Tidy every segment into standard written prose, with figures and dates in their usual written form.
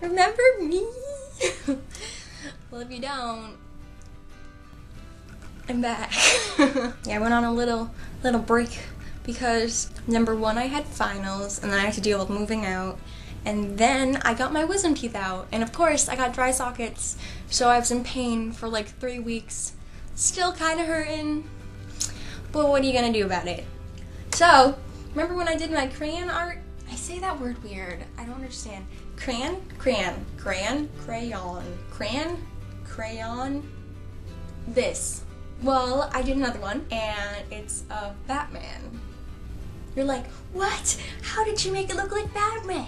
Remember me? Well, if you don't, I'm back. Yeah, I went on a little break because number one, I had finals, and then I had to deal with moving out, and then I got my wisdom teeth out, and of course I got dry sockets, so I was in pain for like 3 weeks. Still kind of hurting, but what are you gonna do about it? So, remember when I did my crayon art? I say that word weird. I don't understand. Crayon? Crayon. Crayon? Crayon. Crayon? Crayon? This. Well, I did another one, and it's a Batman. You're like, what? How did you make it look like Batman?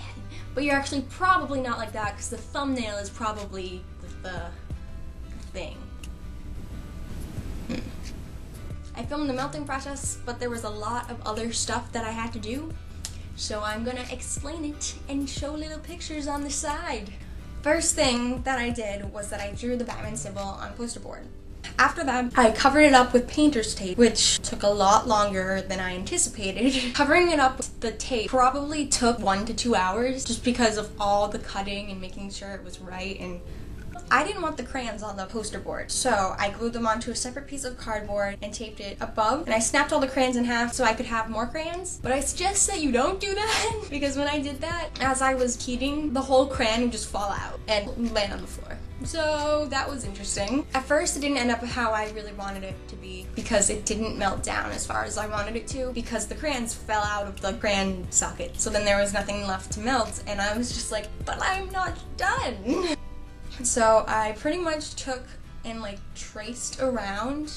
But you're actually probably not like that, because the thumbnail is probably the thing. I filmed the melting process, but there was a lot of other stuff that I had to do, so I'm gonna explain it and show little pictures on the side. First thing that I did was that I drew the Batman symbol on a poster board. After that, I covered it up with painter's tape, which took a lot longer than I anticipated. Covering it up with the tape probably took 1 to 2 hours just because of all the cutting and making sure it was right, and I didn't want the crayons on the poster board, so I glued them onto a separate piece of cardboard and taped it above, and I snapped all the crayons in half so I could have more crayons. But I suggest that you don't do that because when I did that, as I was heating, the whole crayon would just fall out and land on the floor. So that was interesting. At first it didn't end up how I really wanted it to be because it didn't melt down as far as I wanted it to because the crayons fell out of the crayon socket. So then there was nothing left to melt, and I was just like, but I'm not done. So I pretty much took and like traced around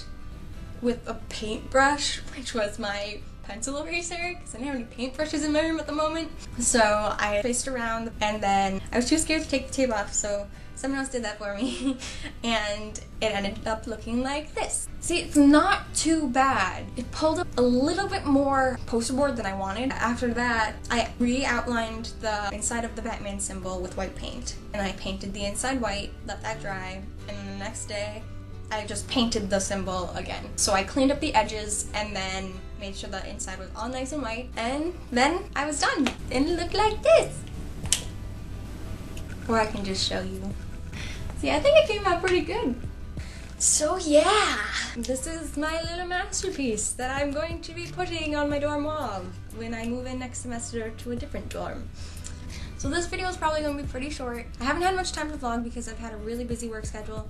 with a paintbrush, which was my pencil eraser, because I didn't have any paintbrushes in my room at the moment. So I traced around, and then I was too scared to take the tape off, so someone else did that for me, and it ended up looking like this. See, it's not too bad. It pulled up a little bit more poster board than I wanted. After that, I re-outlined the inside of the Batman symbol with white paint, and I painted the inside white, let that dry, and then the next day, I just painted the symbol again. So I cleaned up the edges and then made sure the inside was all nice and white, and then I was done. And it looked like this. Or I can just show you. See, I think it came out pretty good. So yeah, this is my little masterpiece that I'm going to be putting on my dorm wall when I move in next semester to a different dorm. So this video is probably going to be pretty short. I haven't had much time to vlog because I've had a really busy work schedule,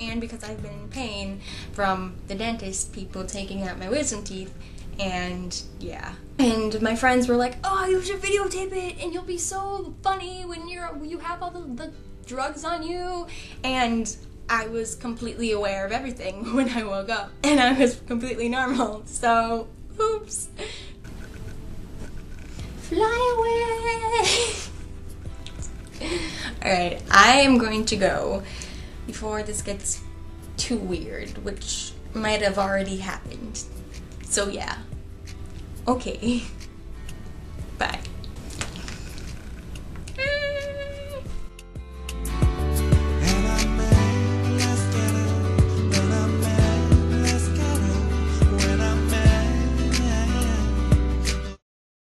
and because I've been in pain from the dentist people taking out my wisdom teeth, and yeah. And my friends were like, oh, you should videotape it and you'll be so funny when you have all the drugs on you. And I was completely aware of everything when I woke up, and I was completely normal, so oops. Fly away. Alright, I am going to go before this gets too weird, which might have already happened. So yeah. Okay.